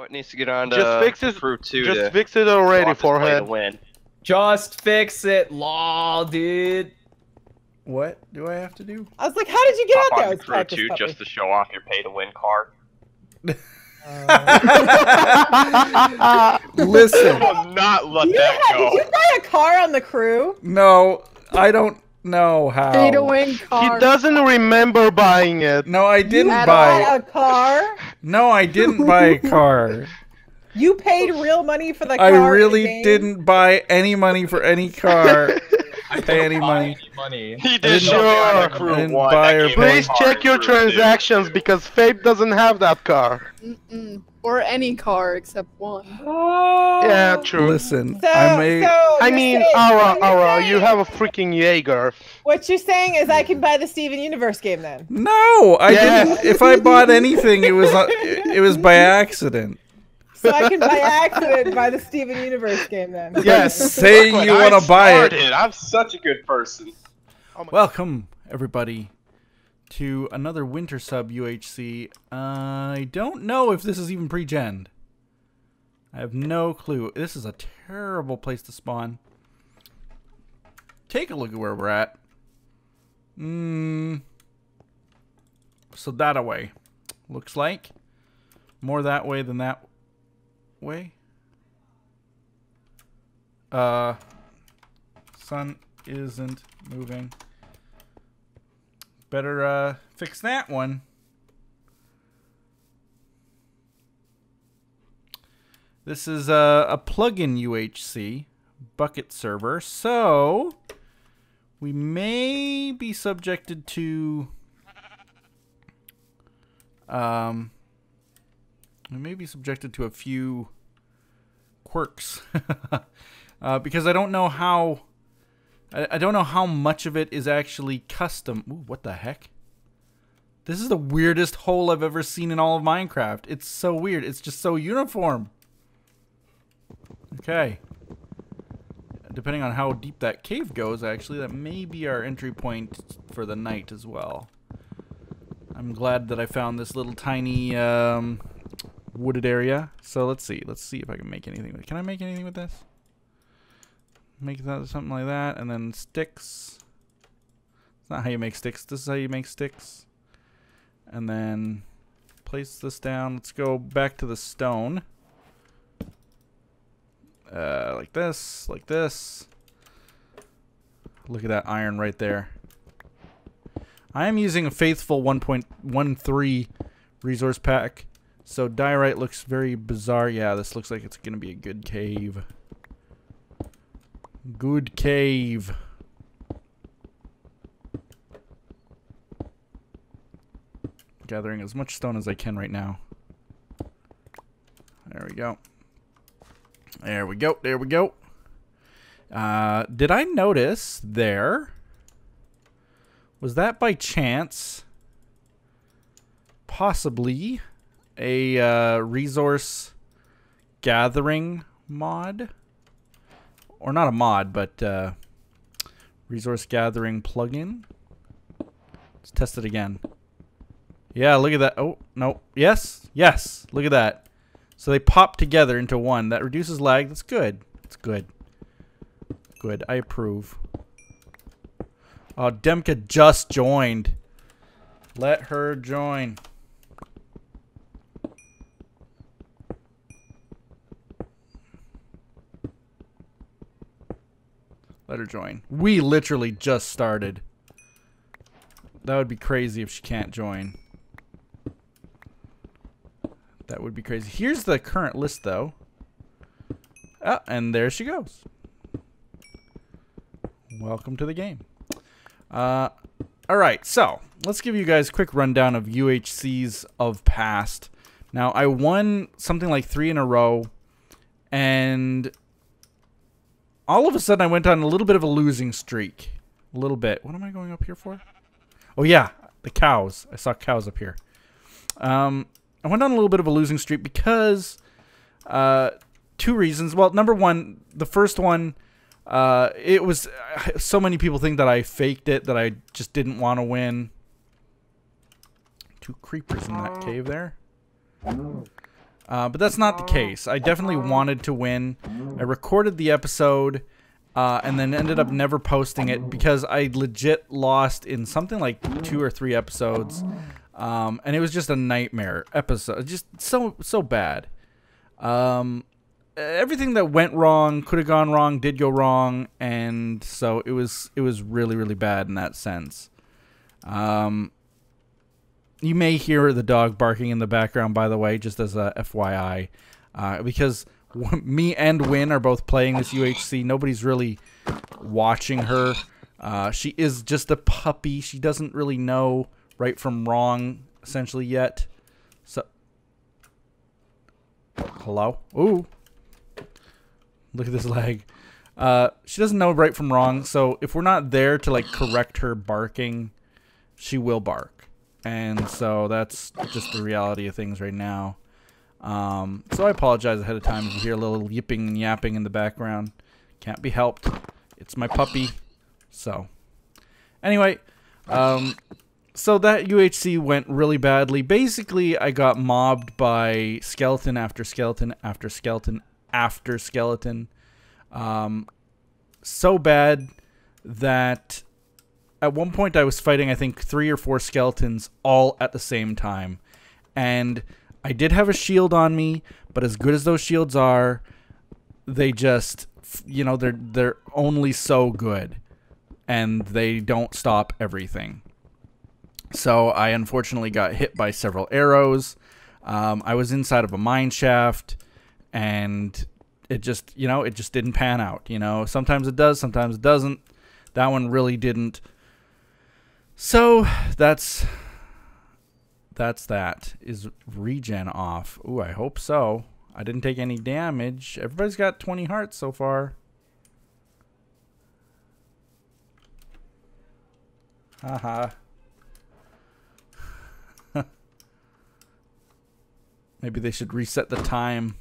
it needs to get on Just fix it. Crew 2 Just fix it already, Forehead. Forehead. Win. Just fix it, lol, dude. What do I have to do? I was like, how did you get out there? I On was Crew practice 2 puppy. just to show off your pay-to-win card. Listen. I will not let that Did you go. buy a car on the crew? No, I don't know how. Pay to win car. He doesn't remember buying it. No, I didn't You buy. bought a car? No, I didn't buy a car. You paid real money for the car? I in the really game? didn't buy any money for any car. Pay any money. He did Sure. nothing on the Crew I didn't 1. buy That or gave pay. him a Please card check in your Crew 2. transactions because Fabe doesn't have that car. Or any car except one. Yeah, true. Listen, So, I may. so I you're mean, saying- Aura, you have a freaking Jaeger. What you're saying is I can buy the Steven Universe game then? No, I Yeah. didn't. If I bought anything, it was by accident. So I can by accident buy the Steven Universe game then? Yes. Saying Look you what want to buy it. started. I'm such a good person. Welcome, everybody, to another Winter Sub UHC. I don't know if this is even pre-gen. I have no clue. This is a terrible place to spawn. Take a look at where we're at. So that away. Looks like. More that way than that way. Sun isn't moving. Better fix that one. This is a plugin UHC bucket server, so we may be subjected to a few quirks because I don't know how. I don't know how much of it is actually custom. Ooh, what the heck? This is the weirdest hole I've ever seen in all of Minecraft. It's so weird. It's just so uniform. Okay. Depending on how deep that cave goes, actually, that may be our entry point for the night as well. I'm glad that I found this little tiny wooded area. So let's see. Let's see if I can make anything with it. Can I make anything with this? Make that something like that, and then sticks. It's not how you make sticks. This is how you make sticks. And then place this down. Let's go back to the stone. Like this, like this. Look at that iron right there. I am using a faithful 1.13 resource pack, so diorite looks very bizarre. Yeah, this looks like it's gonna be a good cave. Good cave. Gathering as much stone as I can right now. There we go. There we go. There we go. Did I notice there? Was that by chance possibly a resource gathering mod? Or not a mod, but resource gathering plugin. Let's test it again. Yeah, look at that. Oh, no. Yes. Yes. Look at that. So they pop together into one. That reduces lag. That's good. That's good. Good. I approve. Oh, Demka just joined. Let her join. Let her join. We literally just started. That would be crazy if she can't join. That would be crazy. Here's the current list, though. Ah, and there she goes. Welcome to the game. Alright, so let's give you guys a quick rundown of UHCs of past. Now, I won something like 3 in a row, and all of a sudden I went on a little bit of a losing streak. A little bit. What am I going up here for? Oh, yeah, the cows. I saw cows up here. I went on a little bit of a losing streak because 2 reasons. Well, number one, the first one, it was so many people think that I faked it, that I just didn't want to win. 2 creepers in that cave there. But that's not the case. I definitely wanted to win. I recorded the episode and then ended up never posting it because I legit lost in something like 2 or 3 episodes. And it was just a nightmare episode. Just so bad. Everything that went wrong, could have gone wrong, did go wrong. And so it was really, really bad in that sense. You may hear the dog barking in the background, by the way, just as a FYI. Because me and Win are both playing this UHC. Nobody's really watching her. She is just a puppy. She doesn't really know right from wrong, essentially, yet. So, hello? Ooh. Look at this leg. She doesn't know right from wrong, so if we're not there to, like, correct her barking, she will bark. And so that's just the reality of things right now. So I apologize ahead of time if you hear a little yipping and yapping in the background. Can't be helped. It's my puppy. So, anyway, so that UHC went really badly. Basically, I got mobbed by skeleton after skeleton after skeleton after skeleton. So bad that at one point I was fighting, I think, 3 or 4 skeletons all at the same time. And I did have a shield on me, but as good as those shields are, they just, you know, they're only so good. And they don't stop everything. So I unfortunately got hit by several arrows. I was inside of a mine shaft, and it just, you know, it just didn't pan out. You know, sometimes it does, sometimes it doesn't. That one really didn't. So that's that. Is regen off? Ooh, I hope so. I didn't take any damage. Everybody's got 20 hearts so far. Haha. Maybe they should reset the time.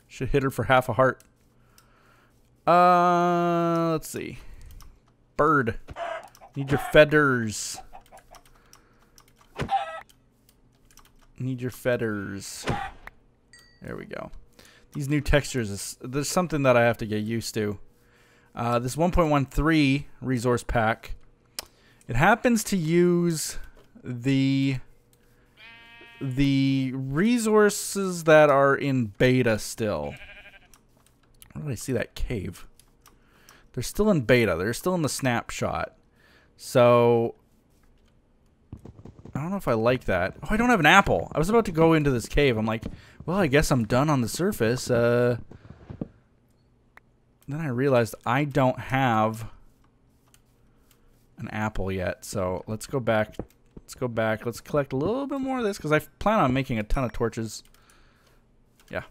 Should hit her for half a heart. Let's see. Bird. Need your feathers. Need your feathers. There we go. These new textures, there's something that I have to get used to. This 1.13 resource pack, it happens to use the resources that are in beta still. Where did I see that cave? They're still in beta. They're still in the snapshot. So I don't know if I like that. Oh, I don't have an apple. I was about to go into this cave. I'm like, well, I guess I'm done on the surface. Then I realized I don't have an apple yet. So let's go back. Let's go back. Let's collect a little bit more of this because I plan on making a ton of torches. Yeah.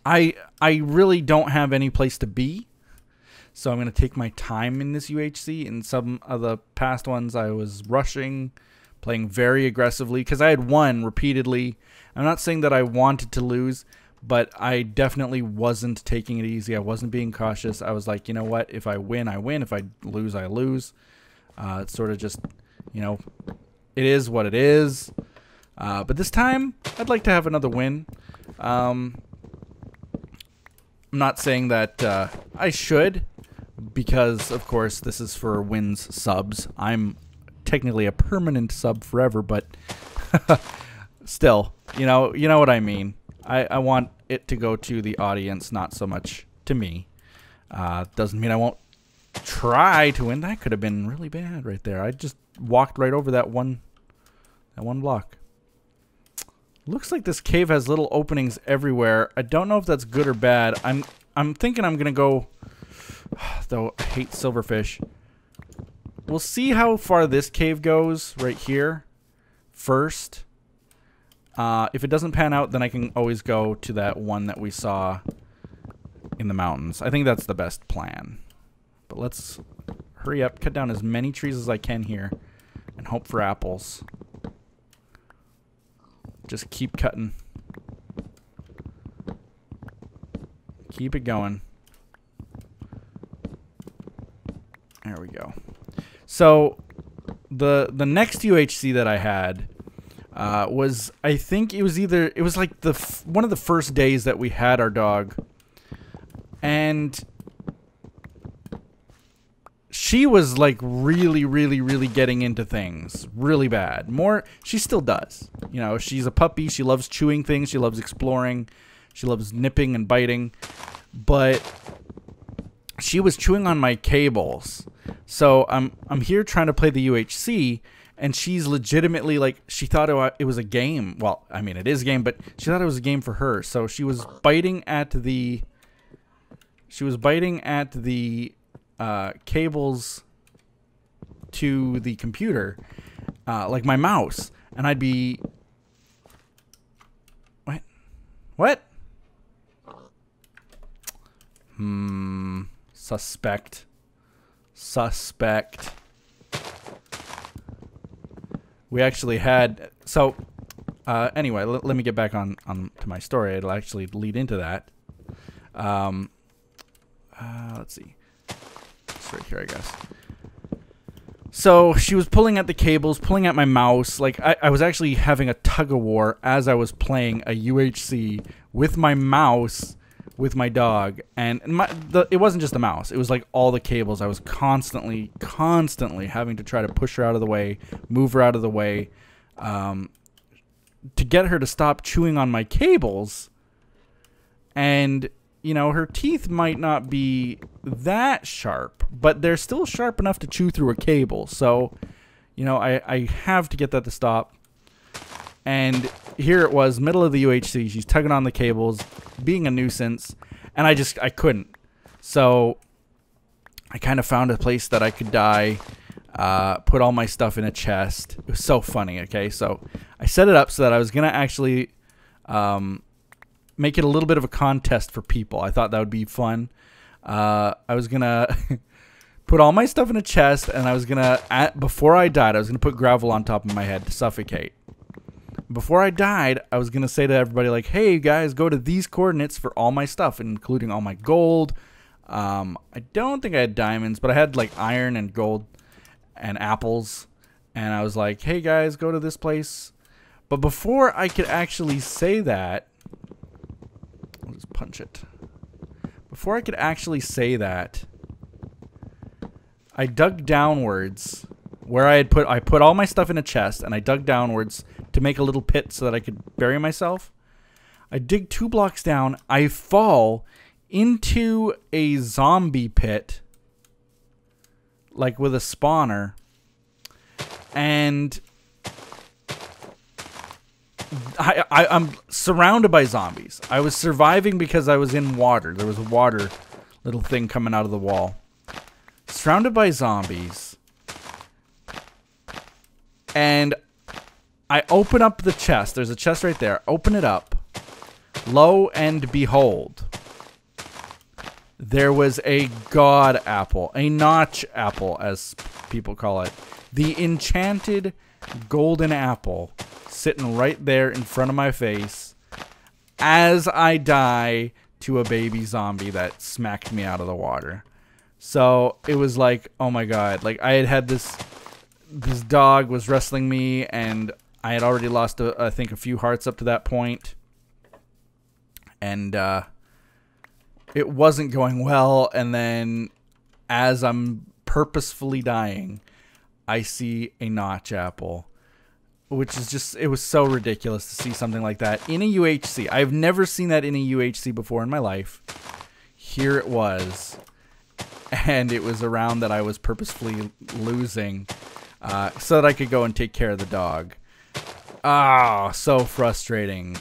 I really don't have any place to be. So I'm going to take my time in this UHC. In some of the past ones, I was rushing, playing very aggressively because I had won repeatedly. I'm not saying that I wanted to lose, but I definitely wasn't taking it easy. I wasn't being cautious. I was like, you know what? If I win, I win. If I lose, I lose. It's sort of just, you know, it is what it is. But this time, I'd like to have another win. I'm not saying that I should, because, of course, this is for wins subs. I'm technically a permanent sub forever, but still, you know what I mean. I want it to go to the audience, not so much to me. Doesn't mean I won't try to win. That could have been really bad right there. I just walked right over that one block. Looks like this cave has little openings everywhere. I don't know if that's good or bad. I'm thinking I'm gonna go, though I hate silverfish. We'll see how far this cave goes right here first. If it doesn't pan out, then I can always go to that one that we saw in the mountains. I think that's the best plan. But let's hurry up, cut down as many trees as I can here, and hope for apples. Just keep cutting. Keep it going. There we go. So the next UHC that I had was, I think it was like one of the first days that we had our dog, and she was like really getting into things really bad. She still does. You know, she's a puppy. She loves chewing things. She loves exploring. She loves nipping and biting. But she was chewing on my cables. So I'm here trying to play the UHC, and she's legitimately like, she thought it was a game. Well, I mean, it is a game, but she thought it was a game for her. So she was biting at the cables to the computer, like my mouse, and I'd be, what? Suspect. We actually had, so anyway, let me get back on to my story. It'll actually lead into that. Let's see. It's right here, I guess. So she was pulling at the cables, pulling at my mouse. Like, I was actually having a tug-of-war as I was playing a UHC with my mouse, with my dog. And it wasn't just the mouse. It was like all the cables. I was constantly having to try to push her out of the way, move her out of the way, to get her to stop chewing on my cables. And, you know, her teeth might not be that sharp, but they're still sharp enough to chew through a cable. So, you know, I have to get that to stop. And here it was, middle of the UHC. She's tugging on the cables, being a nuisance, and I couldn't. So I kind of found a place that I could die, put all my stuff in a chest. It was so funny, okay? So I set it up so that I was going to actually make it a little bit of a contest for people. I thought that would be fun. I was going to put all my stuff in a chest, and I was going to, before I died, I was going to put gravel on top of my head to suffocate. Before I died, I was going to say to everybody, like, hey, guys, go to these coordinates for all my stuff, including all my gold. I don't think I had diamonds, but I had, like, iron and gold and apples. And I was like, hey, guys, go to this place. But before I could actually say that, I'll just punch it. Before I could actually say that, I dug downwards where I put all my stuff in a chest, and I dug downwards to make a little pit so that I could bury myself. I dig 2 blocks down. I fall into a zombie pit, like with a spawner, and I'm surrounded by zombies. I was surviving because I was in water. There was a water little thing coming out of the wall. Surrounded by zombies. And I open up the chest. There's a chest right there. Open it up. Lo and behold, there was a god apple. A notch apple, as people call it. The enchanted golden apple sitting right there in front of my face as I die to a baby zombie that smacked me out of the water. So it was like, oh my god. Like, I had this dog was wrestling me, and I had already lost, I think, a few hearts up to that point. And it wasn't going well. And then as I'm purposefully dying, I see a notch apple, which is just, it was so ridiculous to see something like that in a UHC. I've never seen that in a UHC before in my life. Here it was. And it was a round that I was purposefully losing so that I could go and take care of the dog. Ah, so frustrating.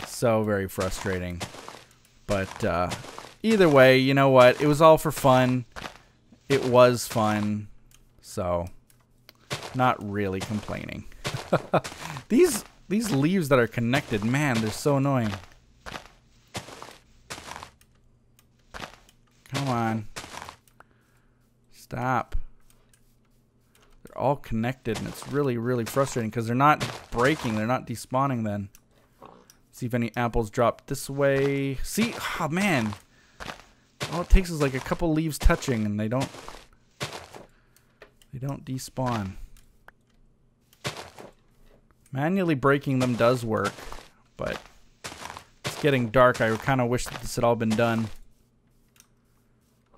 So very frustrating. But either way, you know what? It was all for fun. It was fun. So, not really complaining. These leaves that are connected, man, they're so annoying. Come on. Stop. They're all connected, and it's really, really frustrating because they're not breaking. They're not despawning then. See if any apples drop this way. See? Oh, man. All it takes is like a couple leaves touching, and they don't They don't despawn. Manually breaking them does work, but it's getting dark. I kind of wish that this had all been done.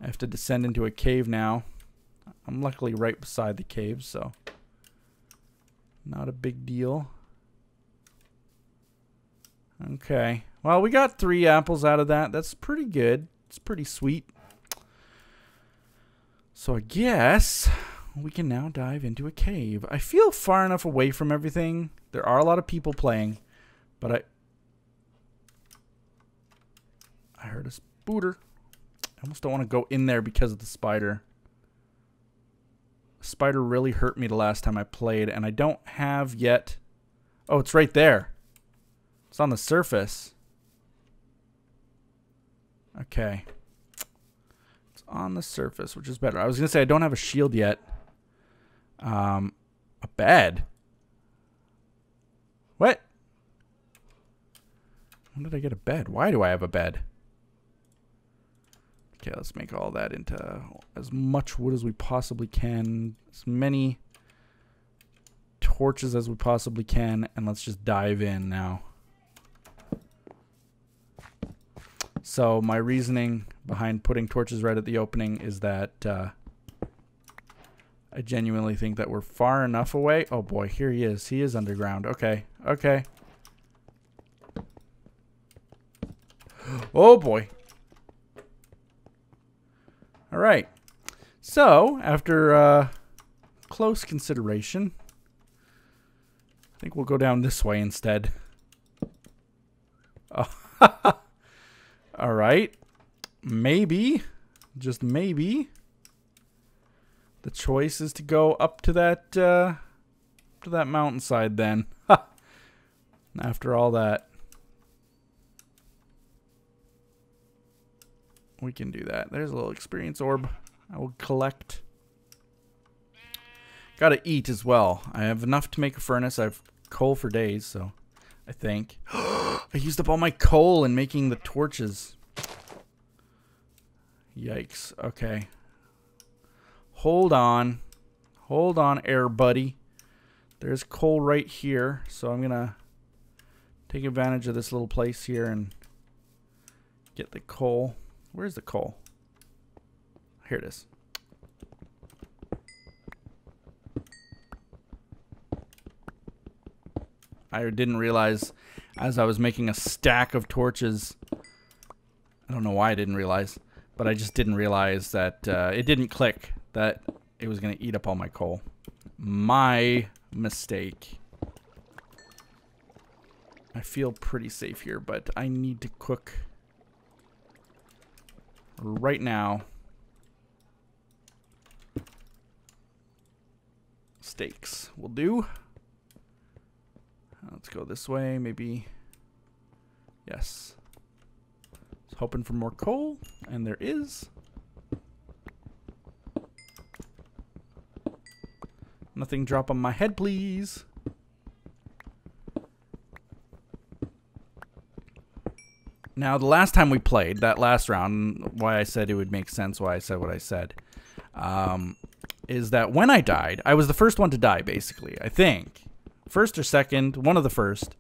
I have to descend into a cave now. I'm luckily right beside the cave, so not a big deal. Okay. Well, we got 3 apples out of that. That's pretty good. It's pretty sweet. So I guess we can now dive into a cave. I feel far enough away from everything. There are a lot of people playing, but I heard a spooter. I almost don't want to go in there because of the spider. The spider really hurt me the last time I played, and I don't have yet... Oh, it's right there. It's on the surface. Okay. It's on the surface, which is better. I was going to say I don't have a shield yet. A bed? What? When did I get a bed? Why do I have a bed? Okay, let's make all that into as much wood as we possibly can. As many torches as we possibly can. And let's just dive in now. So my reasoning behind putting torches right at the opening is that I genuinely think that we're far enough away. Oh boy, here he is. He is underground. Okay, okay. Oh boy. All right. So, after close consideration, I think we'll go down this way instead. Oh, all right. Maybe, just maybe, the choice is to go up to that mountainside then. After all that. We can do that. There's a little experience orb I will collect. Gotta eat as well. I have enough to make a furnace. I have coal for days, so I think. I used up all my coal in making the torches. Yikes. Okay. Hold on. Hold on, air buddy. There's coal right here, so I'm gonna take advantage of this little place here and get the coal. Where's the coal? Here it is. I didn't realize as I was making a stack of torches. I don't know why I didn't realize, but I just didn't realize that it didn't click that it was going to eat up all my coal. My mistake. I feel pretty safe here, but I need to cook right now. Steaks will do. Let's go this way, maybe. Yes. I was hoping for more coal, and there is. Nothing drop on my head, please. Now, the last time we played, that last round, why I said it would make sense, why I said what I said, is that when I died, I was the first one to die, basically, I think. First or second, one of the first.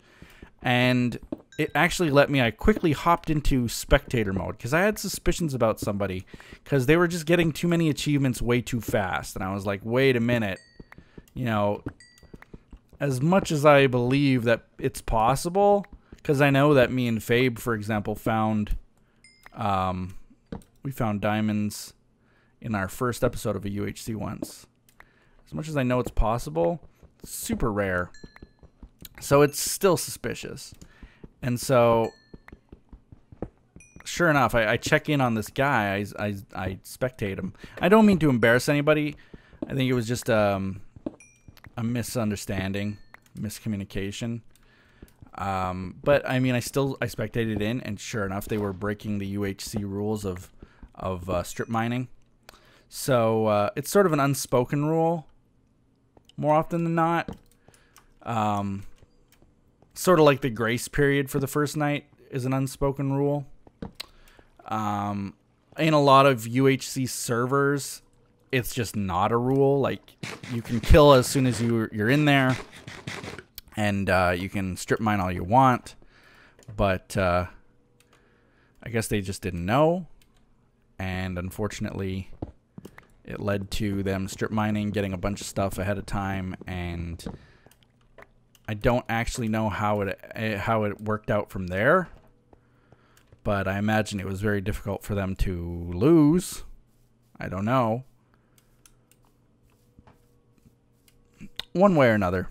And it actually let me, I quickly hopped into spectator mode, because I had suspicions about somebody, because they were just getting too many achievements way too fast. And I was like, wait a minute. You know, as much as I believe that it's possible... Because I know that me and Fabe, for example, found, we found diamonds in our first episode of a UHC once. As much as I know it's possible, it's super rare. So it's still suspicious. And so, sure enough, I check in on this guy. I spectate him. I don't mean to embarrass anybody. I think it was just a misunderstanding, miscommunication. But I mean, I spectated in, and sure enough, they were breaking the UHC rules of strip mining. So it's sort of an unspoken rule, more often than not. Sort of like the grace period for the first night is an unspoken rule. In a lot of UHC servers, it's just not a rule. Like, you can kill as soon as you're in there, and you can strip mine all you want. But I guess they just didn't know, and unfortunately, it led to them strip mining, getting a bunch of stuff ahead of time, and I don't actually know how it worked out from there. But I imagine it was very difficult for them to lose. I don't know. One way or another.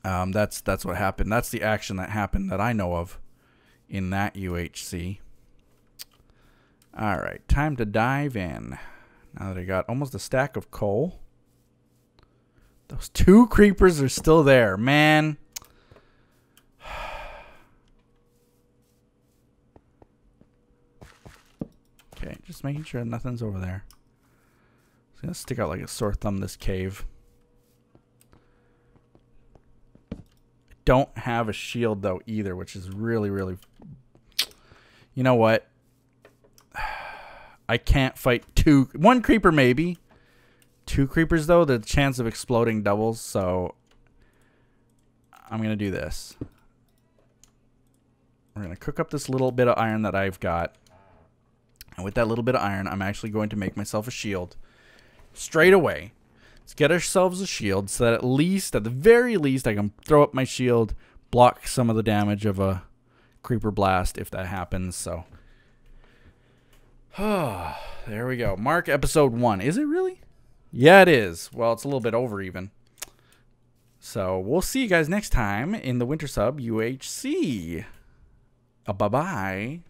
That's what happened. That's the action that happened that I know of in that UHC. Alright, time to dive in. Now that I got almost a stack of coal. Those 2 creepers are still there, man. Okay, just making sure nothing's over there. It's gonna stick out like a sore thumb, this cave. I don't have a shield though either, which is really, really... You know what? I can't fight 1 creeper maybe. 2 creepers though, the chance of exploding doubles, so I'm gonna do this. We're gonna cook up this little bit of iron that I've got. And with that little bit of iron, I'm actually going to make myself a shield straight away. Let's get ourselves a shield so that at least, at the very least, I can throw up my shield, block some of the damage of a creeper blast if that happens. So, there we go. Mark episode 1. Is it really? Yeah, it is. Well, it's a little bit over even. So, we'll see you guys next time in the Winter Sub UHC. Bye-bye.